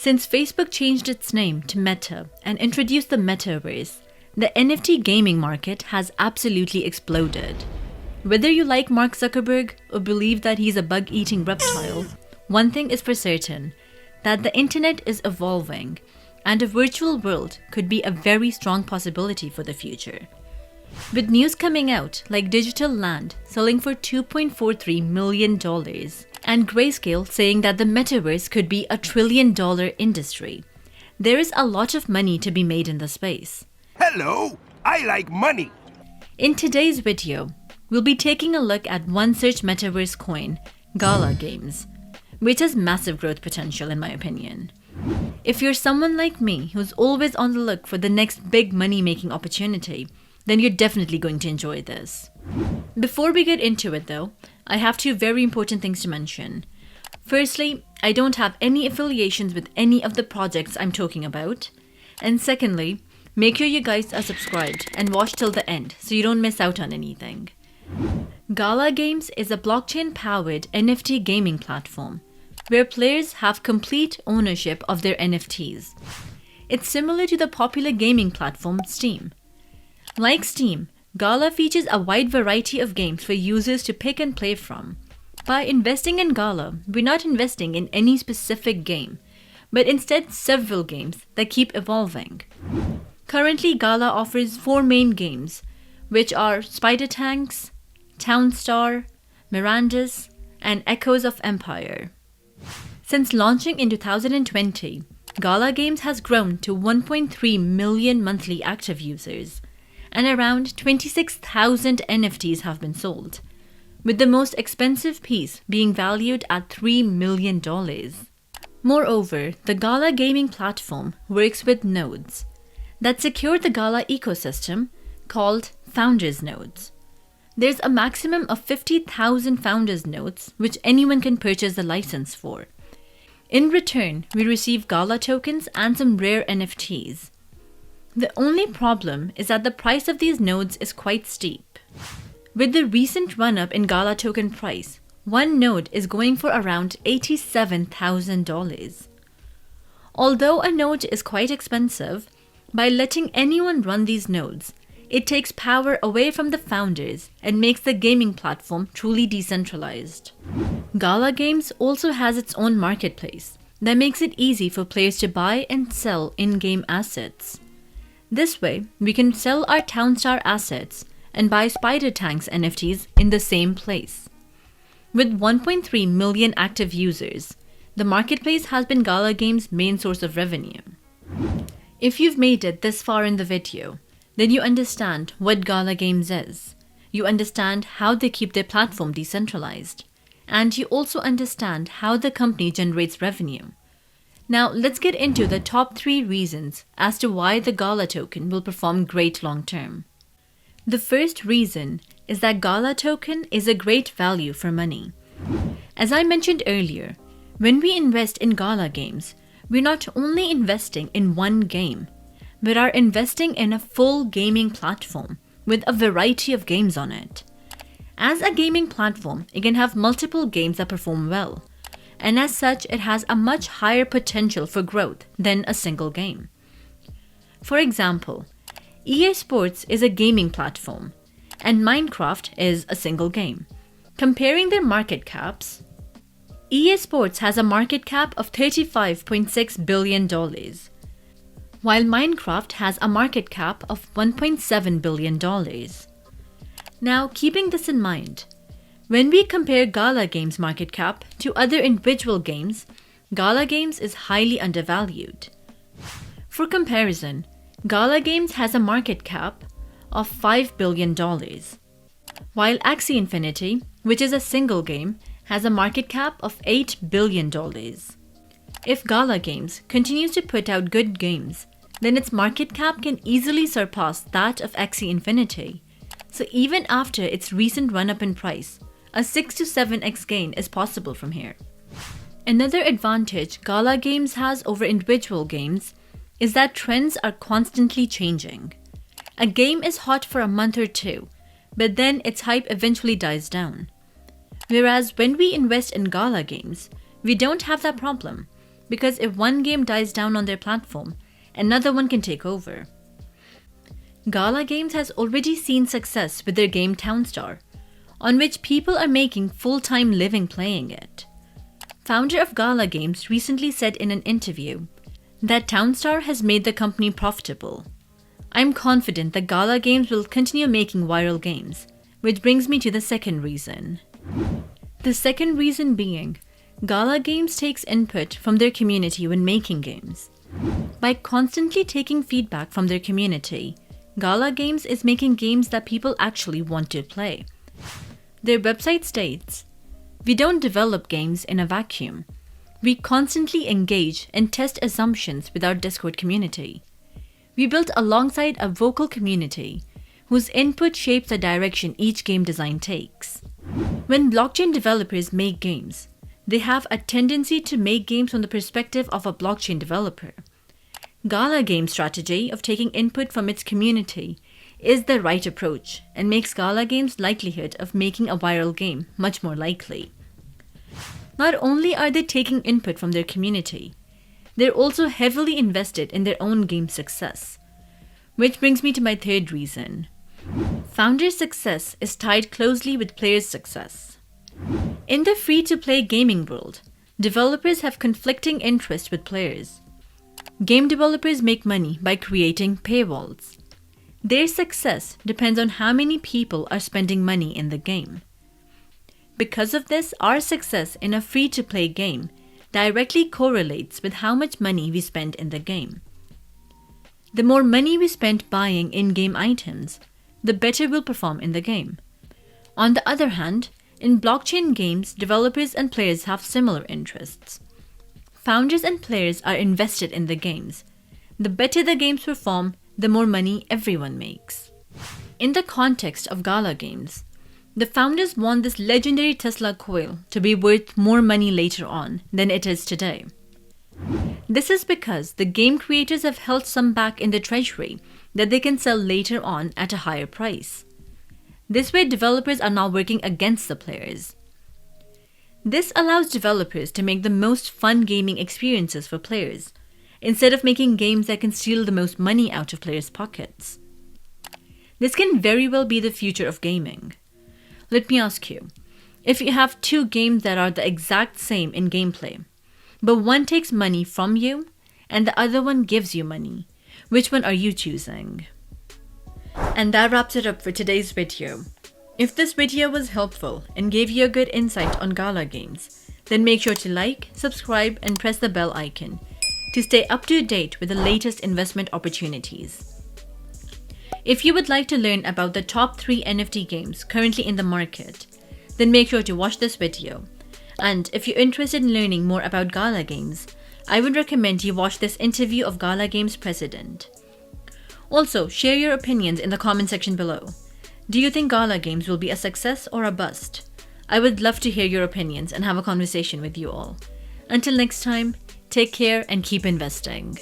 Since Facebook changed its name to Meta and introduced the metaverse, the NFT gaming market has absolutely exploded. Whether you like Mark Zuckerberg or believe that he's a bug-eating reptile, one thing is for certain, that the internet is evolving, and a virtual world could be a very strong possibility for the future. With news coming out like digital land selling for $2.43 million and Grayscale saying that the metaverse could be $1 trillion industry, there is a lot of money to be made in the space. Hello, I like money. In today's video, we'll be taking a look at one such metaverse coin, Gala Games, which has massive growth potential in my opinion. If you're someone like me who's always on the look for the next big money-making opportunity, then you're definitely going to enjoy this. Before we get into it though, I have two very important things to mention. Firstly, I don't have any affiliations with any of the projects I'm talking about. And secondly, make sure you guys are subscribed and watch till the end so you don't miss out on anything. Gala Games is a blockchain-powered NFT gaming platform where players have complete ownership of their NFTs. It's similar to the popular gaming platform Steam. Like Steam, Gala features a wide variety of games for users to pick and play from. By investing in Gala, we're not investing in any specific game, but instead several games that keep evolving. Currently, Gala offers 4 main games, which are Spider Tanks, Townstar, Mirandas, and Echoes of Empire. Since launching in 2020, Gala Games has grown to 1.3 million monthly active users, and around 26,000 NFTs have been sold, with the most expensive piece being valued at $3 million. Moreover, the Gala gaming platform works with nodes that secure the Gala ecosystem called Founders Nodes. There's a maximum of 50,000 Founders Nodes which anyone can purchase a license for. In return, we receive Gala tokens and some rare NFTs. The only problem is that the price of these nodes is quite steep. With the recent run-up in Gala token price, one node is going for around $87,000. Although a node is quite expensive, by letting anyone run these nodes, it takes power away from the founders and makes the gaming platform truly decentralized. Gala Games also has its own marketplace that makes it easy for players to buy and sell in-game assets. This way, we can sell our Townstar assets and buy Spider Tanks NFTs in the same place. With 1.3 million active users, the marketplace has been Gala Games' main source of revenue. If you've made it this far in the video, then you understand what Gala Games is. You understand how they keep their platform decentralized. And you also understand how the company generates revenue. Now let's get into the top 3 reasons as to why the Gala token will perform great long term. The first reason is that Gala token is a great value for money. As I mentioned earlier, when we invest in Gala Games, we're not only investing in one game, but are investing in a full gaming platform with a variety of games on it. As a gaming platform, it can have multiple games that perform well, and as such, it has a much higher potential for growth than a single game. For example, EA Sports is a gaming platform, and Minecraft is a single game. Comparing their market caps, EA Sports has a market cap of $35.6 billion, while Minecraft has a market cap of $1.7 billion. Now, keeping this in mind, when we compare Gala Games' market cap to other individual games, Gala Games is highly undervalued. For comparison, Gala Games has a market cap of $5 billion, while Axie Infinity, which is a single game, has a market cap of $8 billion. If Gala Games continues to put out good games, then its market cap can easily surpass that of Axie Infinity. So even after its recent run-up in price, a 6 to 7x gain is possible from here. Another advantage Gala Games has over individual games is that trends are constantly changing. A game is hot for a month or two, but then its hype eventually dies down. Whereas when we invest in Gala Games, we don't have that problem. because if one game dies down on their platform, another one can take over. Gala Games has already seen success with their game Townstar, on which people are making full-time living playing it. Founder of Gala Games recently said in an interview that Townstar has made the company profitable. I'm confident that Gala Games will continue making viral games, which brings me to the second reason. The second reason being, Gala Games takes input from their community when making games. By constantly taking feedback from their community, Gala Games is making games that people actually want to play. Their website states, "We don't develop games in a vacuum. We constantly engage and test assumptions with our Discord community. We built alongside a vocal community whose input shapes the direction each game design takes." When blockchain developers make games, they have a tendency to make games from the perspective of a blockchain developer. Gala Games' strategy of taking input from its community is the right approach and makes Gala Games' likelihood of making a viral game much more likely. Not only are they taking input from their community, they're also heavily invested in their own game success. Which brings me to my third reason. Founders' success is tied closely with players' success. In the free-to-play gaming world, developers have conflicting interests with players. Game developers make money by creating paywalls. Their success depends on how many people are spending money in the game. Because of this, our success in a free-to-play game directly correlates with how much money we spend in the game. The more money we spend buying in-game items, the better we'll perform in the game. On the other hand, in blockchain games, developers and players have similar interests. Founders and players are invested in the games. The better the games perform, the more money everyone makes. In the context of Gala Games, the founders want this legendary Tesla coil to be worth more money later on than it is today. This is because the game creators have held some back in the treasury that they can sell later on at a higher price. This way, developers are now working against the players. This allows developers to make the most fun gaming experiences for players, instead of making games that can steal the most money out of players' pockets. This can very well be the future of gaming. Let me ask you, if you have two games that are the exact same in gameplay, but one takes money from you and the other one gives you money, which one are you choosing? And that wraps it up for today's video. If this video was helpful and gave you a good insight on Gala Games, then make sure to like, subscribe, and press the bell icon to stay up to date with the latest investment opportunities. If you would like to learn about the top 3 NFT games currently in the market, then make sure to watch this video. And if you're interested in learning more about Gala Games, I would recommend you watch this interview of Gala Games president. Also, share your opinions in the comment section below. Do you think Gala Games will be a success or a bust? I would love to hear your opinions and have a conversation with you all. Until next time, take care and keep investing.